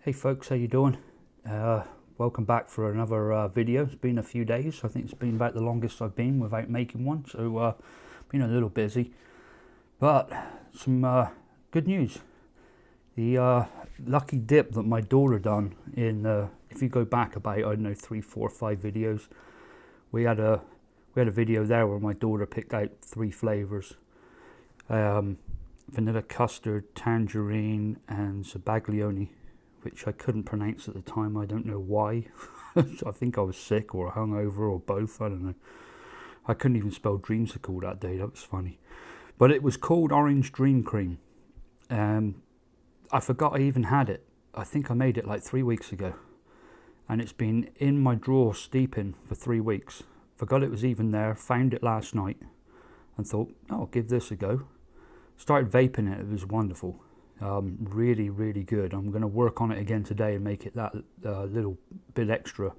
Hey folks, how you doing? Welcome back for another video. It's been a few days. I think it's been about the longest I've been without making one, so been a little busy. But some good news. The lucky dip that my daughter done in, if you go back about, I don't know, 3, 4, 5 videos, we had a video there where my daughter picked out 3 flavors. Vanilla custard, tangerine, and zabaglione, which I couldn't pronounce at the time. I don't know why. I think I was sick or hungover or both. I don't know. I couldn't even spell dreamsicle that day. That was funny. But it was called Orange Dream Cream. I forgot I even had it. I think I made it like 3 weeks ago. And it's been in my drawer steeping for 3 weeks. Forgot it was even there. Found it last night. And thought, oh, I'll give this a go. Started vaping it. It was wonderful. Really, really good. I'm going to work on it again today and make it that little bit extra.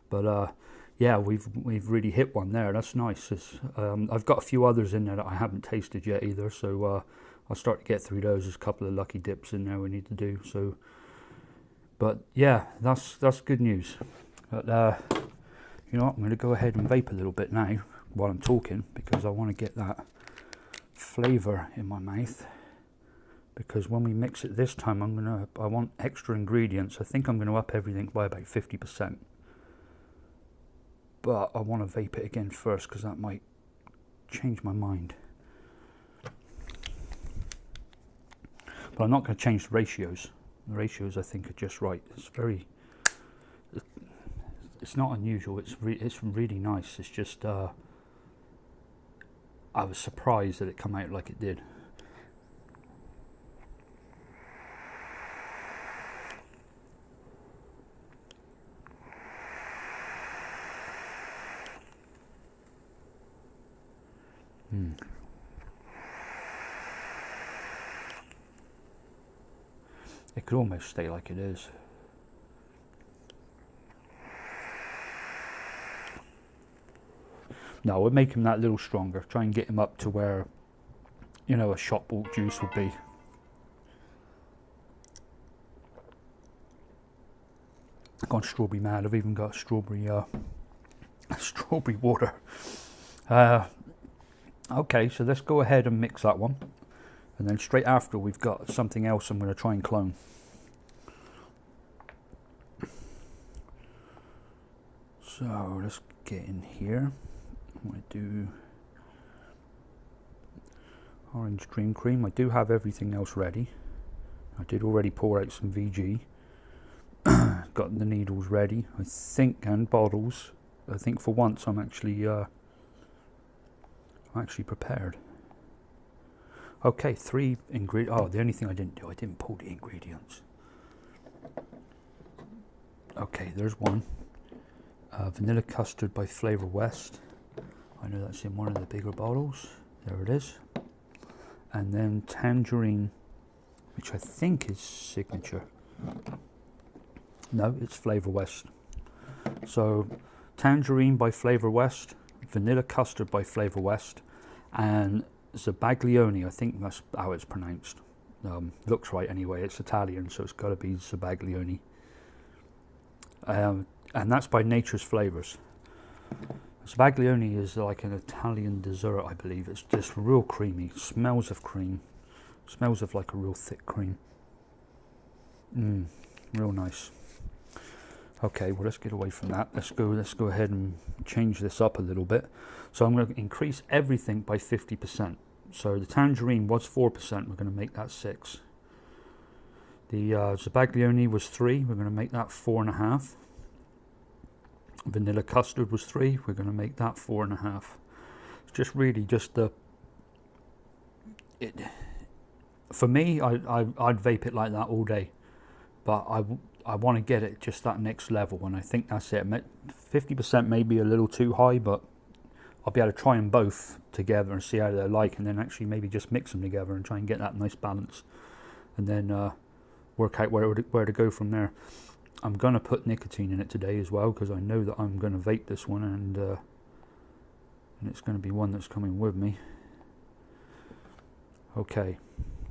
But yeah, we've really hit one there. That's nice. I've got a few others in there that I haven't tasted yet either. So I'll start to get through those. There's a couple of lucky dips in there we need to do. So, but yeah, that's good news. But you know what? I'm going to go ahead and vape a little bit now while I'm talking because I want to get that flavour in my mouth. Because when we mix it this time, I want extra ingredients. I think I'm going to up everything by about 50%. But I want to vape it again first because that might change my mind. But I'm not going to change the ratios. The ratios I think are just right. It's not unusual. It's really nice. It's just I was surprised that it came out like it did. It could almost stay like it is. No, we'll make him that little stronger. Try and get him up to where, you know, a shop bought juice would be. I've gone strawberry mad. I've even got strawberry water. Okay, so let's go ahead and mix that one. And then straight after we've got something else I'm going to try and clone. So let's get in here. I'm going to do Orange Dream Cream. I do have everything else ready. I did already pour out some VG. Got the needles ready, I think, and bottles. I think for once I'm actually prepared. Okay, 3 ingredients. Oh, the only thing I didn't do, I didn't pull the ingredients. Okay, there's one. Vanilla custard by Flavor West. I know that's in one of the bigger bottles. There it is. And then tangerine, which I think is signature. No, it's Flavor West. So tangerine by Flavor West, vanilla custard by Flavor West, and zabaglione. I think that's how it's pronounced. Looks right anyway. It's Italian, so it's got to be zabaglione. And that's by Nature's Flavors. Zabaglione is like an Italian dessert, I believe. It's just real creamy. Smells of cream. Smells of like a real thick cream. Real nice. Okay, well, let's get away from that. Let's go ahead and change this up a little bit. So I'm going to increase everything by 50%. So the tangerine was 4%. We're going to make that 6. The zabaglione was 3. We're going to make that 4.5. Vanilla custard was 3. We're going to make that 4.5. It's just really just for me, I'd vape it like that all day. But I want to get it just that next level, and I think that's it. 50% may be a little too high, but I'll be able to try them both together and see how they're like, and then actually maybe just mix them together and try and get that nice balance, and then work out where to go from there. I'm going to put nicotine in it today as well, because I know that I'm going to vape this one, and it's going to be one that's coming with me. Okay,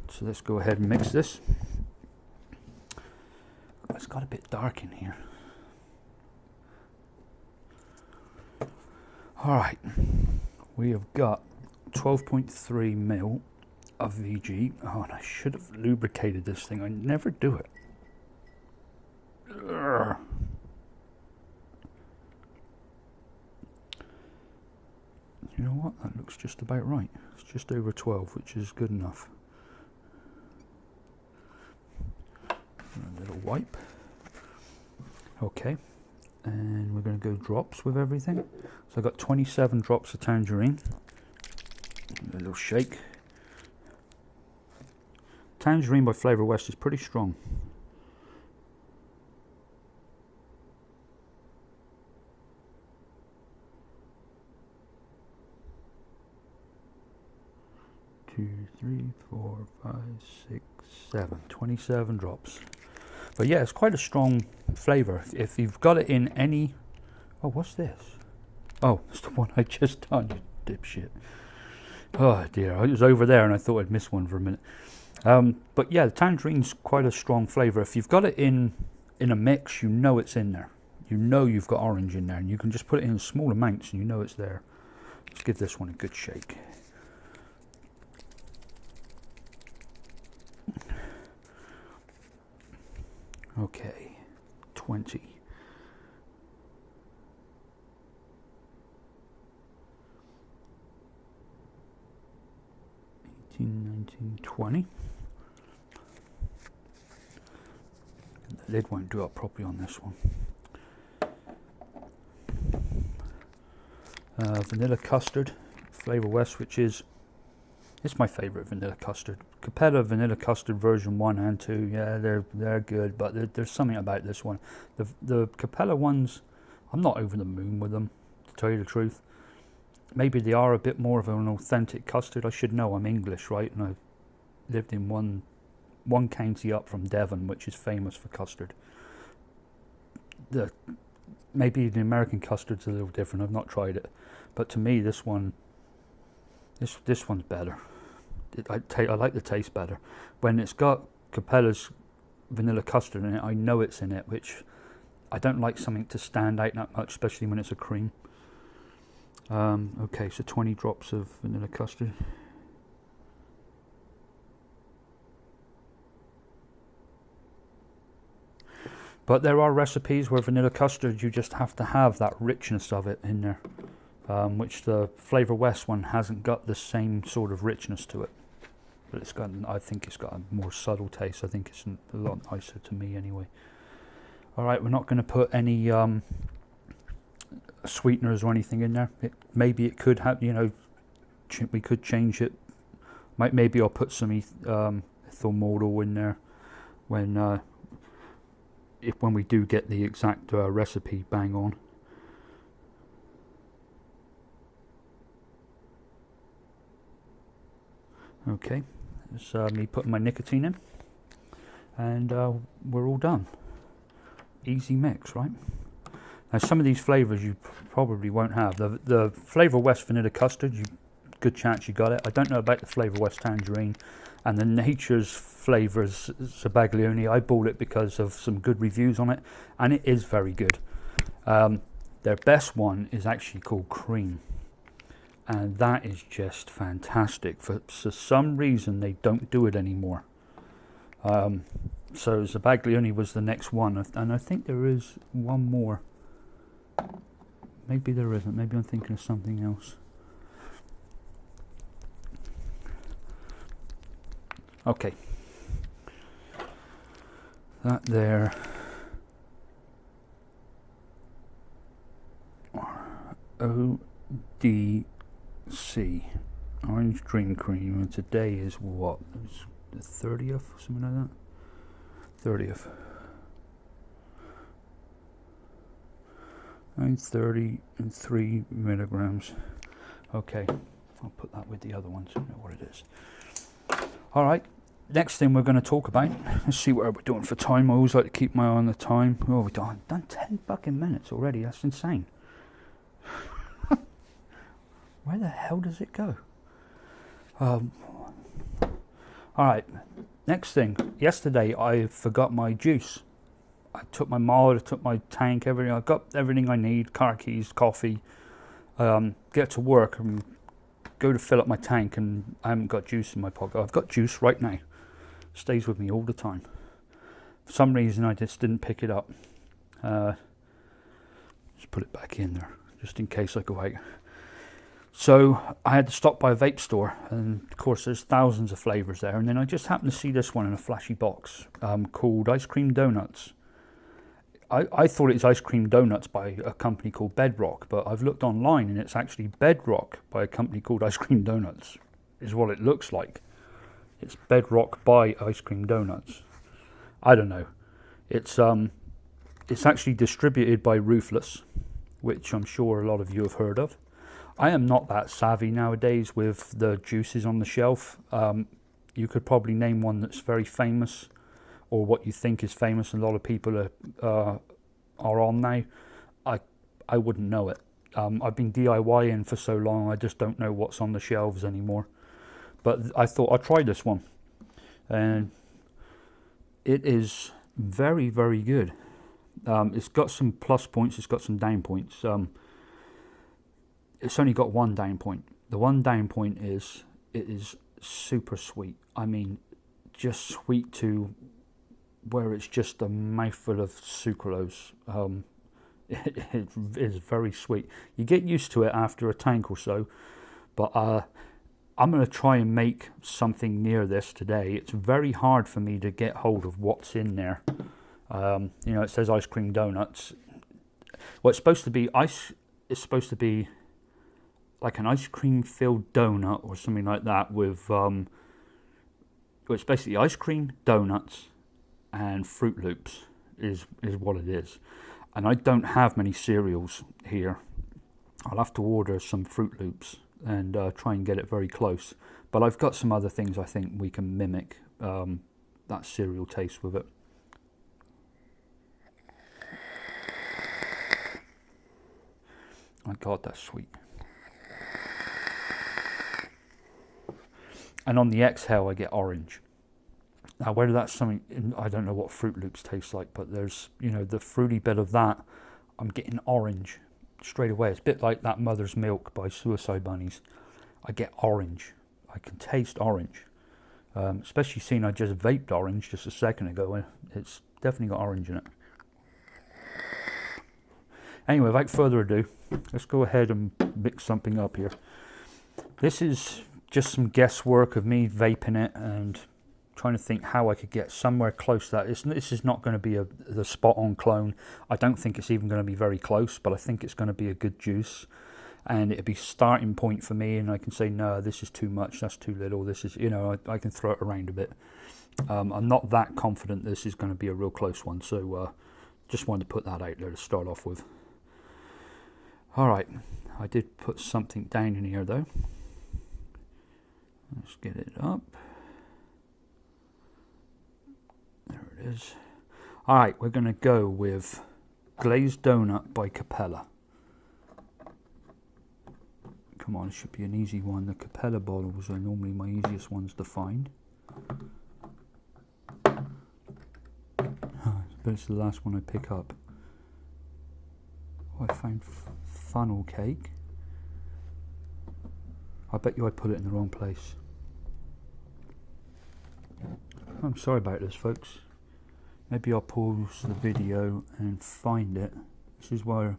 so let's go ahead and mix this. it's got a bit dark in here. Alright, we have got 12.3 mil of VG. Oh, and I should have lubricated this thing. I never do it. Urgh. You know what? That looks just about right. It's just over 12, which is good enough. A little wipe. Okay. And we're going to go drops with everything. So I've got 27 drops of tangerine. A little shake. Tangerine by Flavor West is pretty strong. Two, three, 4, 5, 6, 7. 27 drops. But yeah, it's quite a strong flavour. If you've got it in any... Oh, what's this? Oh, it's the one I just done, you dipshit. Oh dear, I was over there and I thought I'd missed one for a minute. But yeah, the tangerine's quite a strong flavour. If you've got it in a mix, you know it's in there. You know you've got orange in there, and you can just put it in small amounts and you know it's there. Let's give this one a good shake. Okay, 20. 19, 20. The lid won't do up properly on this one. Vanilla custard, Flavor West, which is... It's my favourite vanilla custard. Capella vanilla custard version 1 and 2, yeah, they're good, but there's something about this one. The Capella ones, I'm not over the moon with them, to tell you the truth. Maybe they are a bit more of an authentic custard. I should know, I'm English, right? And I've lived in one county up from Devon, which is famous for custard. Maybe the American custard's a little different. I've not tried it, but to me, this one's better. I like the taste better. When it's got Capella's vanilla custard in it, I know it's in it, which I don't like something to stand out that much, especially when it's a cream. Okay, so 20 drops of vanilla custard. But there are recipes where vanilla custard, you just have to have that richness of it in there, which the Flavor West one hasn't got the same sort of richness to it. But it's got, I think it's got a more subtle taste. I think it's a lot nicer to me anyway. Alright, we're not going to put any sweeteners or anything in there. Maybe it could have, you know, we could change it. Maybe I'll put some ethyl modal in there when we do get the exact recipe bang on. Okay, it's me putting my nicotine in, and we're all done. Easy mix, right? Now some of these flavours you probably won't have. The Flavor West vanilla custard, good chance you got it. I don't know about the Flavor West tangerine, and the Nature's Flavours Sabaglione. I bought it because of some good reviews on it, and it is very good. Their best one is actually called Cream, and that is just fantastic. For some reason they don't do it anymore. So Sabaglione was the next one, and I think there is one more. Maybe there isn't. Maybe I'm thinking of something else. Okay. That there. ODC. Orange Dream Cream. And today is what? It's the 30th? Something like that? 30th. 933 milligrams. Okay. I'll put that with the other ones. I know what it is. Alright. Next thing we're going to talk about, let's see what we're doing for time. I always like to keep my eye on the time. Oh, we've done 10 fucking minutes already. That's insane. Where the hell does it go? Alright, next thing. Yesterday I forgot my juice. I took my mod, I took my tank, everything. I got everything I need, car keys, coffee, get to work and go to fill up my tank, and I haven't got juice in my pocket. I've got juice right now. Stays with me all the time. For some reason I just didn't pick it up. Just put it back in there, just in case I go out. So I had to stop by a vape store, and of course there's thousands of flavours there, and then I just happened to see this one in a flashy box called Ice Cream Donuts. I thought it was Ice Cream Donuts by a company called Bedrock, but I've looked online and it's actually Bedrock by a company called Ice Cream Donuts, is what it looks like. It's Bedrock by Ice Cream Donuts. I don't know. It's actually distributed by Ruthless, which I'm sure a lot of you have heard of. I am not that savvy nowadays with the juices on the shelf. You could probably name one that's very famous, or what you think is famous, and a lot of people are on now. I wouldn't know it. I've been DIYing for so long, I just don't know what's on the shelves anymore. But I thought I'd try this one, and it is very, very good. It's got some plus points, it's got some down points. It's only got one down point. The one down point is it is super sweet. I mean, just sweet to where it's just a mouthful of sucralose. It is very sweet. You get used to it after a tank or so, but I'm going to try and make something near this today. It's very hard for me to get hold of what's in there. You know, it says Ice Cream Donuts. Well, it's supposed to be it's supposed to be like an ice cream filled donut or something like that with well, it's basically ice cream, donuts and Fruit Loops is what it is. And I don't have many cereals here. I'll have to order some Fruit Loops and try and get it very close. But I've got some other things I think we can mimic that cereal taste with it. My God, that's sweet. And on the exhale, I get orange. Now, whether that's something, I don't know what Fruit Loops taste like, but there's, you know, the fruity bit of that, I'm getting orange straight away. It's a bit like that Mother's Milk by Suicide Bunnies. I get orange. I can taste orange. Especially seeing I just vaped orange just a second ago. It's definitely got orange in it. Anyway, without further ado, let's go ahead and mix something up here. This is just some guesswork of me vaping it and trying to think how I could get somewhere close to that. This is not going to be the spot-on clone. I don't think it's even going to be very close, but I think it's going to be a good juice. And it'll be starting point for me, and I can say, no, this is too much, that's too little, this is, you know, I can throw it around a bit. I'm not that confident this is going to be a real close one, so just wanted to put that out there to start off with. Alright, I did put something down in here though. Let's get it up. There it is. Alright, we're going to go with Glazed Donut by Capella. Come on, it should be an easy one. The Capella bottles are normally my easiest ones to find. But it's the last one I pick up. Oh, I found funnel cake. I bet you I put it in the wrong place. I'm sorry about this, folks. Maybe I'll pause the video and find it. This is where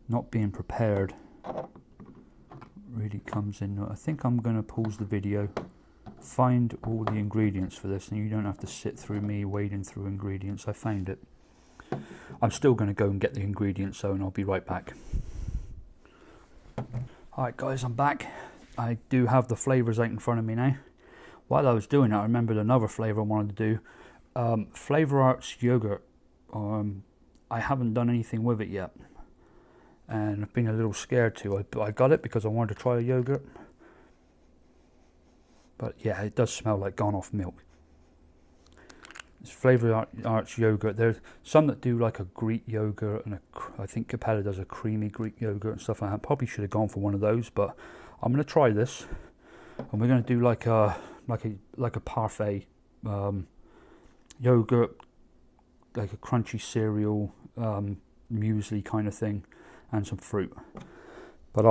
not being prepared really comes in. I think I'm going to pause the video, find all the ingredients for this, and you don't have to sit through me wading through ingredients. I found it. I'm still going to go and get the ingredients, so, and I'll be right back. Alright guys, I'm back. I do have the flavours out in front of me now. While I was doing that, I remembered another flavour I wanted to do. Flavor Arts yogurt. I haven't done anything with it yet, and I've been a little scared to. I got it because I wanted to try a yogurt, but yeah, it does smell like gone off milk. It's Flavor Arts yogurt. There's some that do like a Greek yogurt, and I think Capella does a creamy Greek yogurt and stuff like that. Probably should have gone for one of those, but I'm going to try this, and we're going to do like a parfait yogurt, like a crunchy cereal, muesli kind of thing, and some fruit. But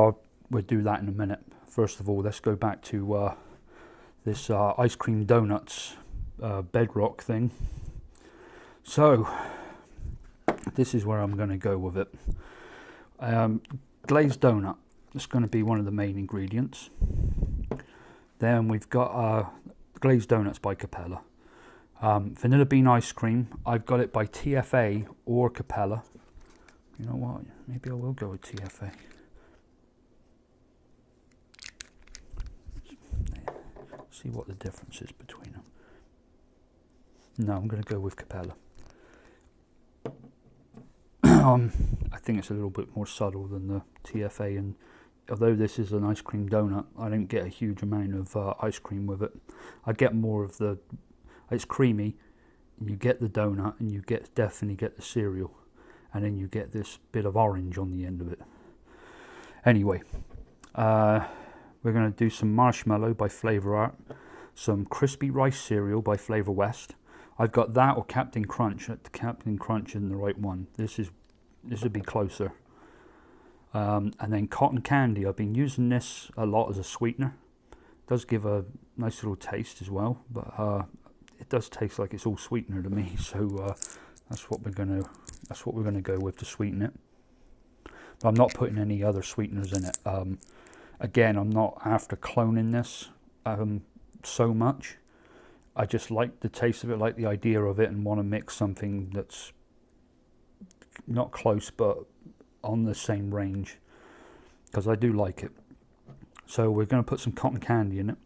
we'll do that in a minute. First of all, let's go back to this ice cream donuts bedrock thing. So this is where I'm going to go with it. Glazed donut. That's going to be one of the main ingredients. Then we've got Glazed Donuts by Capella. Vanilla bean ice cream. I've got it by TFA or Capella. You know what? Maybe I will go with TFA. See what the difference is between them. No, I'm going to go with Capella. I think it's a little bit more subtle than the TFA, and although this is an ice cream donut, I don't get a huge amount of ice cream with it. I get more of the, it's creamy, and you get the donut, and you definitely get the cereal, and then you get this bit of orange on the end of it. Anyway, we're going to do some Marshmallow by Flavor Art, some crispy rice cereal by Flavor West. I've got that or Captain Crunch. Captain Crunch isn't the right one. This would be closer. And then cotton candy. I've been using this a lot as a sweetener. It does give a nice little taste as well, but it does taste like it's all sweetener to me. So that's what we're gonna go with to sweeten it. But I'm not putting any other sweeteners in it. Again, I'm not after cloning this so much. I just like the taste of it, like the idea of it, and want to mix something that's not close but on the same range, because I do like it. So we're going to put some cotton candy in it.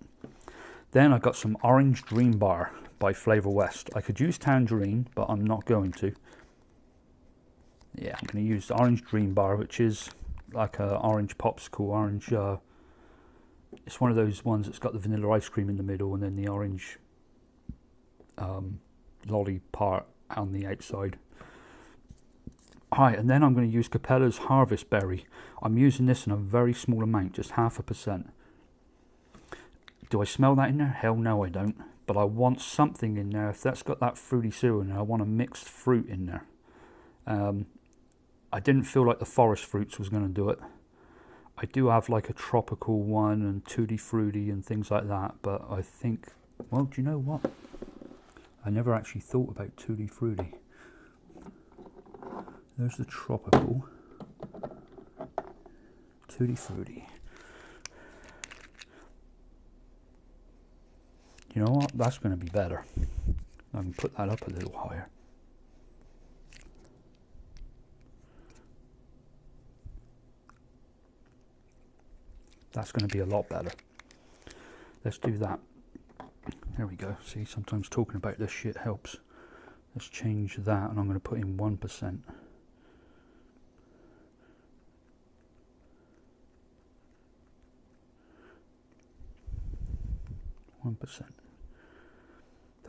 Then I got some orange dream bar by Flavor West. I could use tangerine, but I'm not going to. Yeah, I'm going to use the orange dream bar, which is like a orange popsicle, orange. It's one of those ones that's got the vanilla ice cream in the middle and then the orange lolly part on the outside. Alright, and then I'm going to use Capella's Harvest Berry. I'm using this in a very small amount, just 0.5%. Do I smell that in there? Hell no, I don't. But I want something in there. If that's got that fruity cereal in there, I want a mixed fruit in there. I didn't feel like the forest fruits was going to do it. I do have like a tropical one and tutti frutti and things like that, but I think, well, do you know what? I never actually thought about tutti frutti. There's the tropical. Tutti frutti. You know what? That's going to be better. I can put that up a little higher. That's going to be a lot better. Let's do that. There we go. See, sometimes talking about this shit helps. Let's change that, and I'm going to put in 1%.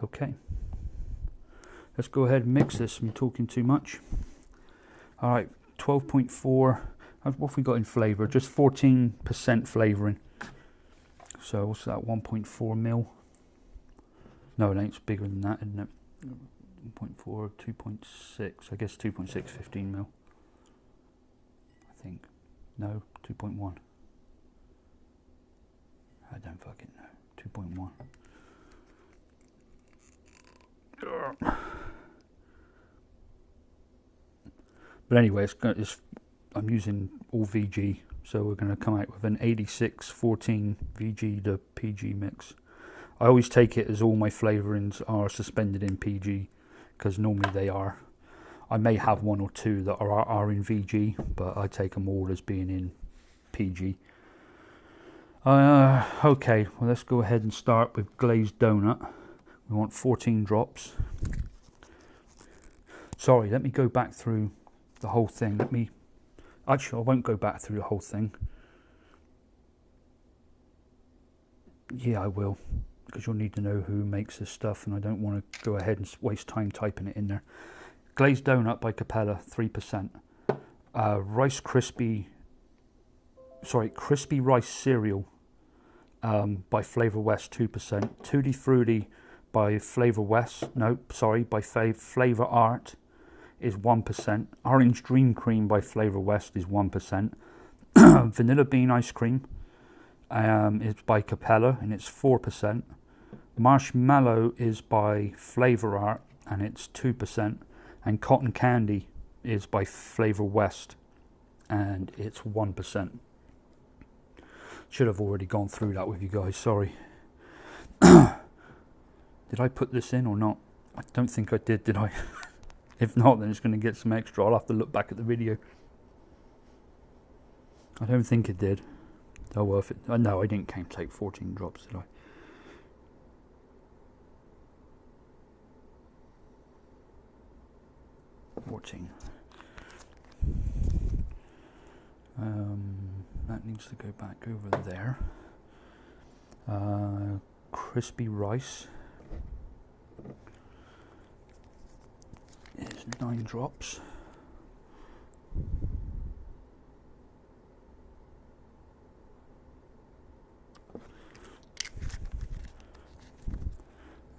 Okay. Let's go ahead and mix this. I'm talking too much. All right, 12.4. What have we got in flavour? Just 14% flavouring. So what's that? 1.4 mil. No, it ain't. It's bigger than that, isn't it? 1.4, 2.6. I guess 2.6, 15 mil. I think. No, 2.1. I don't fucking know. 2.1. But anyway, I'm using all VG, so we're going to come out with an 86-14 VG to PG mix. I always take it as all my flavourings are suspended in PG, because normally they are. I may have one or two that are in VG, but I take them all as being in PG. Okay, well, let's go ahead and start with Glazed Donut. We want 14 drops. Sorry, let me go back through the whole thing. Actually, I won't go back through the whole thing. Yeah, I will, because you'll need to know who makes this stuff, and I don't want to go ahead and waste time typing it in there. Glazed Donut by Capella, 3%. Crispy Rice Cereal by Flavor West, 2%. Tutti Frutti by Flavor West, no, sorry, by Flavor Art is 1%. Orange Dream Cream by Flavor West is 1%. Vanilla Bean Ice Cream is by Capella and it's 4%. Marshmallow is by Flavor Art and it's 2%. And Cotton Candy is by Flavor West and it's 1%. Should have already gone through that with you guys, sorry. Did I put this in or not? I don't think I did I? If not, then it's going to get some extra. I'll have to look back at the video. I don't think it did. Oh, well, if it, no, I didn't take 14 drops, did I? That needs to go back over there. Crispy rice is 9 drops.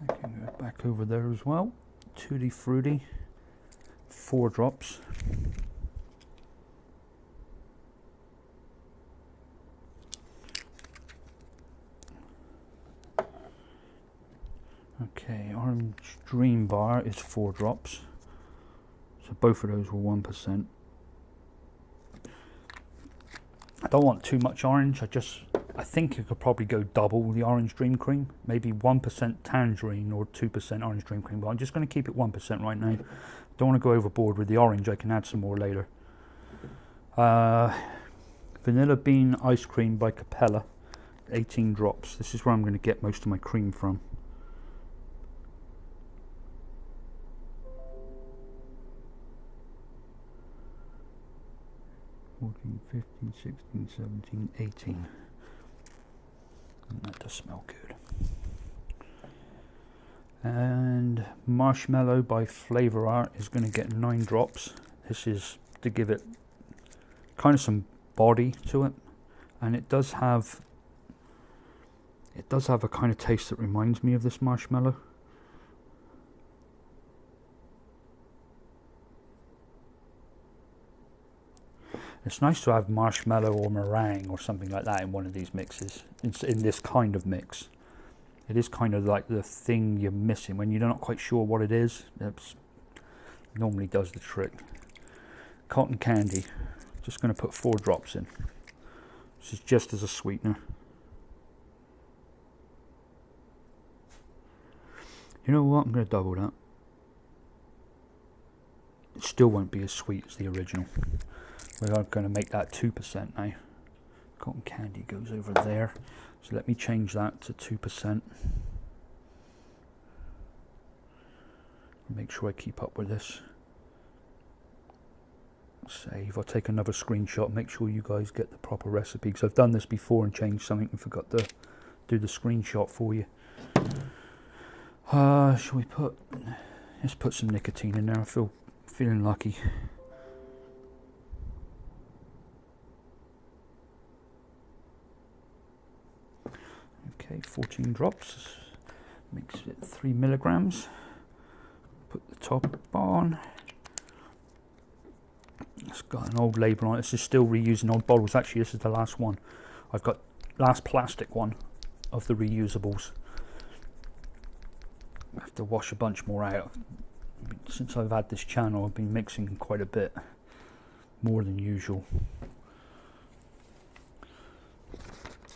I can go back over there as well. Tutti Frutti, 4 drops. Okay, Orange Dream Bar is 4 drops. So both of those were 1%. I don't want too much orange. I think it could probably go double the Orange Dream Cream. Maybe 1% tangerine or 2% Orange Dream Cream. But I'm just going to keep it 1% right now. Don't want to go overboard with the orange. I can add some more later. Vanilla Bean Ice Cream by Capella, 18 drops. This is where I'm going to get most of my cream from. 14, 15, 16, 17, 18. And that does smell good. And Marshmallow by Flavor Art is going to get 9 drops. This is to give it kind of some body to it, and it does have a kind of taste that reminds me of this marshmallow. It's nice to have marshmallow or meringue or something like that in one of these mixes. It's in this kind of mix. It is kind of like the thing you're missing when you're not quite sure what it is. It normally does the trick. Cotton candy. Just going to put 4 drops in. This is just as a sweetener. You know what? I'm going to double that. It still won't be as sweet as the original. We're going to make that 2% now. Cotton candy goes over there. So let me change that to 2%. Make sure I keep up with this. Save. I'll take another screenshot. Make sure you guys get the proper recipe, because I've done this before and changed something and forgot to do the screenshot for you. Shall we let's put some nicotine in there. I feeling lucky. Okay, 14 drops, makes it 3 milligrams. Put the top on. It's got an old label on it. This is still reusing old bottles. Actually, this is the last one. I've got last plastic one of the reusables. I have to wash a bunch more out. Since I've had this channel, I've been mixing quite a bit more than usual.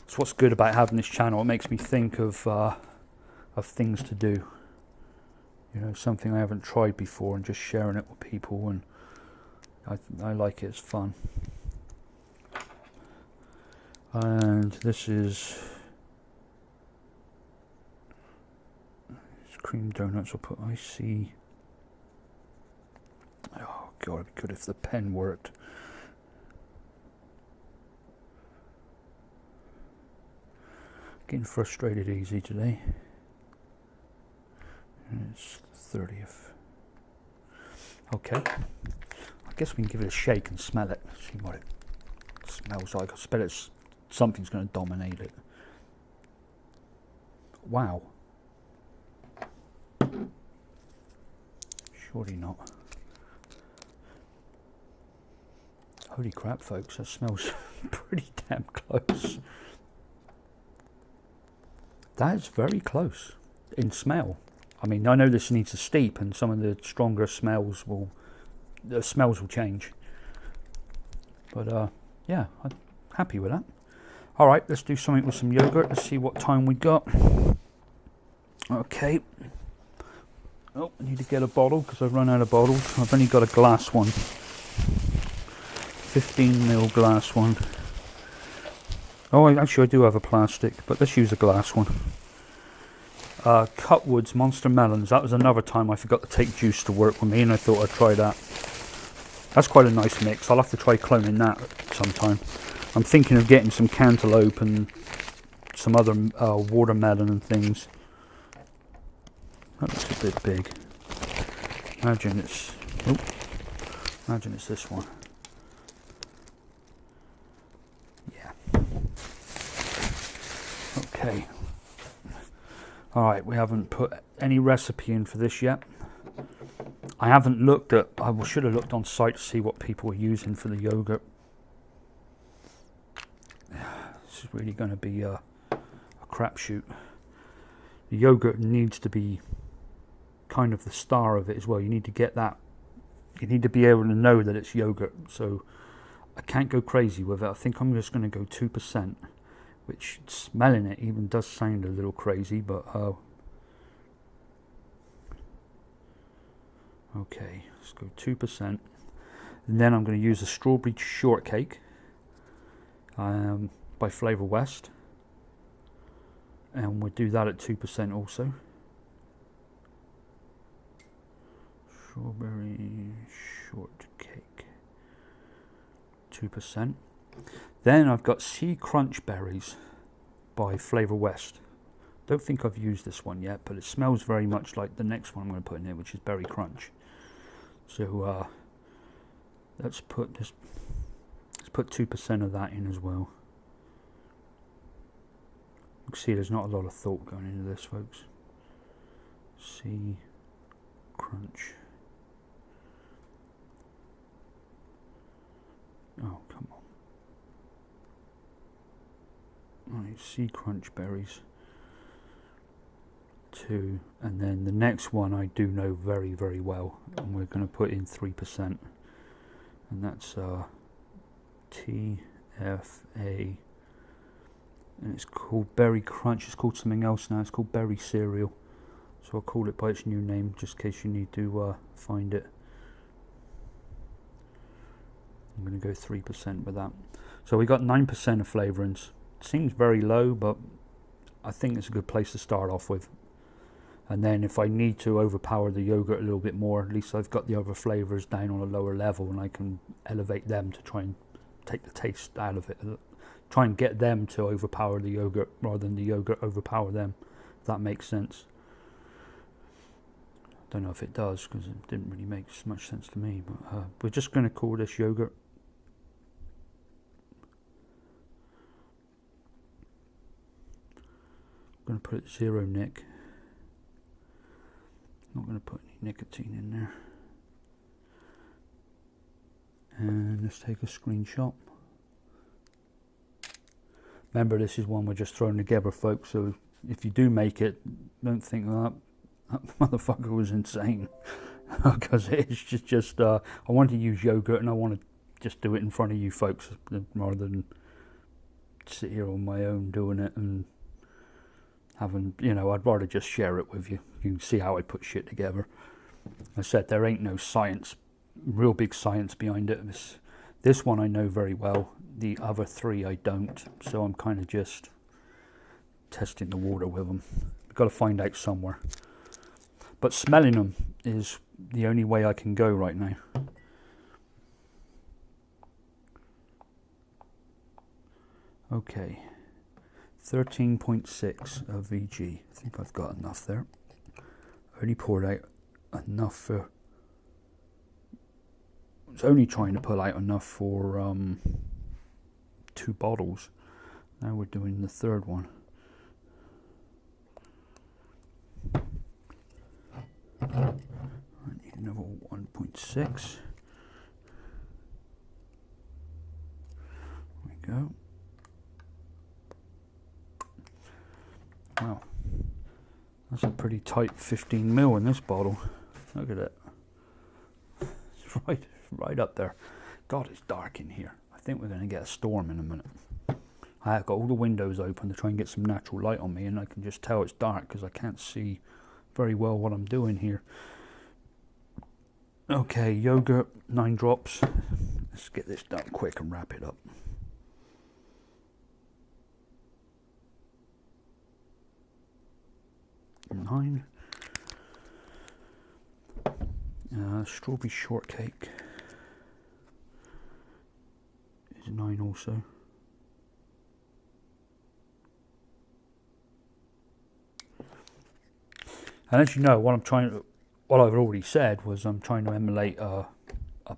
That's what's good about having this channel. It makes me think of things to do. You know, something I haven't tried before, and just sharing it with people, and I like it. It's fun. And this is cream donuts. I'll put icy. Oh god, it'd be good if the pen worked. Getting frustrated easy today. And it's the 30th. Okay. I guess we can give it a shake and smell it. See what it smells like. I bet something's going to dominate it. Wow. Surely not. Holy crap, folks, that smells pretty damn close. That is very close in smell. I mean, I know this needs to steep, and some of the stronger smells will change. But yeah, I'm happy with that. All right, let's do something with some yogurt. Let's see what time we got. Okay. Oh, I need to get a bottle because I've run out of bottles. I've only got a glass one. 15ml glass one. Oh, actually I do have a plastic, but let's use a glass one. Cutwood's Monster Melons. That was another time I forgot to take juice to work with me, and I thought I'd try that. That's quite a nice mix. I'll have to try cloning that sometime. I'm thinking of getting some cantaloupe and some other watermelon and things. That looks a bit big. Imagine it's this one. Yeah. Okay. Alright, we haven't put any recipe in for this yet. I haven't looked at, should have looked on site to see what people are using for the yogurt. This is really going to be a crapshoot. The yogurt needs to be kind of the star of it as well. You need to get that. You need to be able to know that it's yogurt. So I can't go crazy with it. I think I'm just going to go 2%, which smelling it even does sound a little crazy, but okay, let's go 2%. And then I'm going to use a strawberry shortcake by Flavor West, and we'll do that at 2% also. Strawberry shortcake, 2%. Then I've got Sea Crunch Berries by Flavor West. Don't think I've used this one yet, but it smells very much like the next one I'm going to put in here, which is Berry Crunch. So let's put 2% of that in as well. You can see there's not a lot of thought going into this, folks. Sea Crunch. Oh, come on. Right, Sea Crunch Berries. 2, and then the next one I do know very, very well, and we're going to put in 3%, and that's TFA, and it's called Berry Crunch. It's called something else now. It's called Berry Cereal, so I'll call it by its new name just in case you need to find it. I'm going to go 3% with that. So we got 9% of flavourings. Seems very low, but I think it's a good place to start off with. And then if I need to overpower the yogurt a little bit more, at least I've got the other flavours down on a lower level, and I can elevate them to try and take the taste out of it. Try and get them to overpower the yogurt rather than the yogurt overpower them, if that makes sense. Don't know if it does, because it didn't really make much sense to me. But we're just going to call this yogurt. I'm going to put it 0 nic. Not going to put any nicotine in there. And let's take a screenshot. Remember, this is one we're just throwing together, folks, so if you do make it, don't think that motherfucker was insane. Because it's just I want to use yogurt, and I want to just do it in front of you folks rather than sit here on my own doing it and having, I'd rather just share it with you. You can see how I put shit together. I said there ain't no science, real big science behind it. This one I know very well. The other 3 I don't. So I'm kind of just testing the water with them. I've got to find out somewhere. But smelling them is the only way I can go right now. Okay. 13.6 of VG. I think I've got enough there. Only poured out enough for... I was only trying to pull out enough for 2 bottles. Now we're doing the 3rd one. I need another 6. There we go. Wow, that's a pretty tight 15 ml in this bottle. Look at it. It's right up there. God, it's dark in here. I think we're going to get a storm in a minute. I've got all the windows open to try and get some natural light on me, and I can just tell it's dark because I can't see very well what I'm doing here. Okay, yogurt, 9 drops. Let's get this done quick and wrap it up. Nine. Strawberry shortcake is 9 also. And as you know, what I've already said was I'm trying to emulate a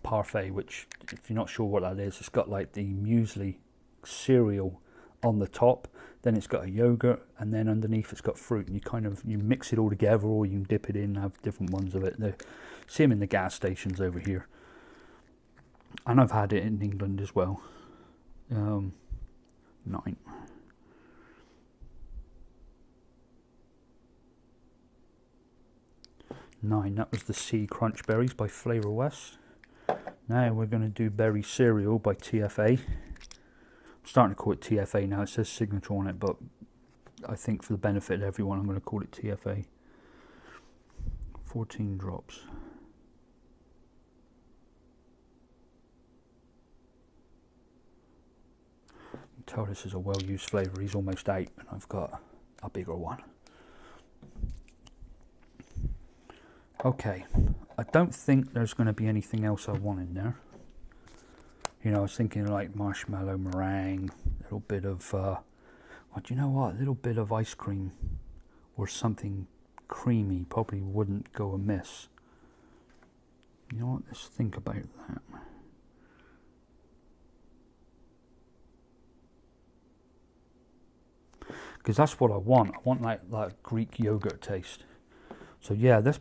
parfait, which, if you're not sure what that is, it's got like the muesli cereal on the top, then it's got a yogurt, and then underneath it's got fruit, and you mix it all together, or you can dip it in and have different ones of it. See them in the gas stations over here, and I've had it in England as well. 9. 9, that was the Sea Crunch Berries by Flavor West. Now we're going to do Berry Cereal by TFA. I'm starting to call it TFA now. It says signature on it, but I think for the benefit of everyone, I'm going to call it TFA. 14 drops. You can tell this is a well-used flavour. He's almost 8, and I've got a bigger one. Okay, I don't think there's going to be anything else I want in there. You know, I was thinking like marshmallow, meringue, a little bit of, well, do you know what? A little bit of ice cream or something creamy probably wouldn't go amiss. You know what? Let's think about that. Because that's what I want. I want like Greek yogurt taste. So yeah, let's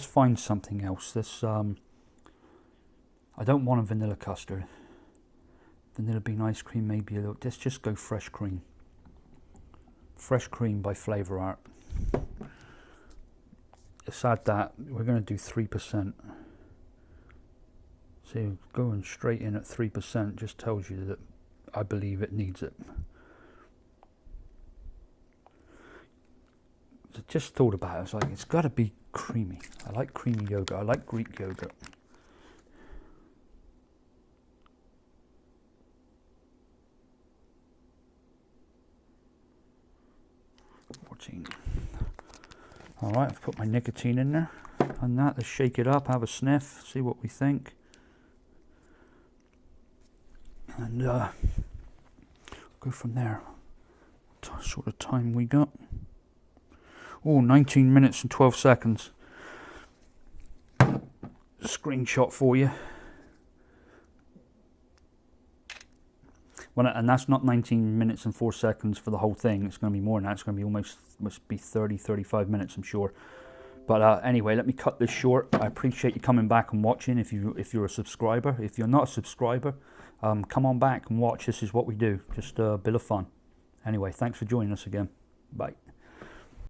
find something else. I don't want a vanilla custard. Vanilla bean ice cream, maybe a little. Let's just go fresh cream. Fresh cream by Flavor Art. Let's add that. We're going to do 3%. See, going straight in at 3% just tells you that I believe it needs it. I just thought about it. I was like, it's got to be creamy. I like creamy yogurt. I like Greek yogurt. Alright, I've put my nicotine in there. And that, let's shake it up, have a sniff, see what we think. And go from there. What sort of time we got? Oh, 19 minutes and 12 seconds. Screenshot for you. Well, and that's not 19 minutes and 4 seconds for the whole thing. It's going to be more than that. It's going to be must be 30, 35 minutes, I'm sure. But anyway, let me cut this short. I appreciate you coming back and watching. If you're a subscriber, if you're not a subscriber, come on back and watch. This is what we do. Just a bit of fun. Anyway, thanks for joining us again. Bye.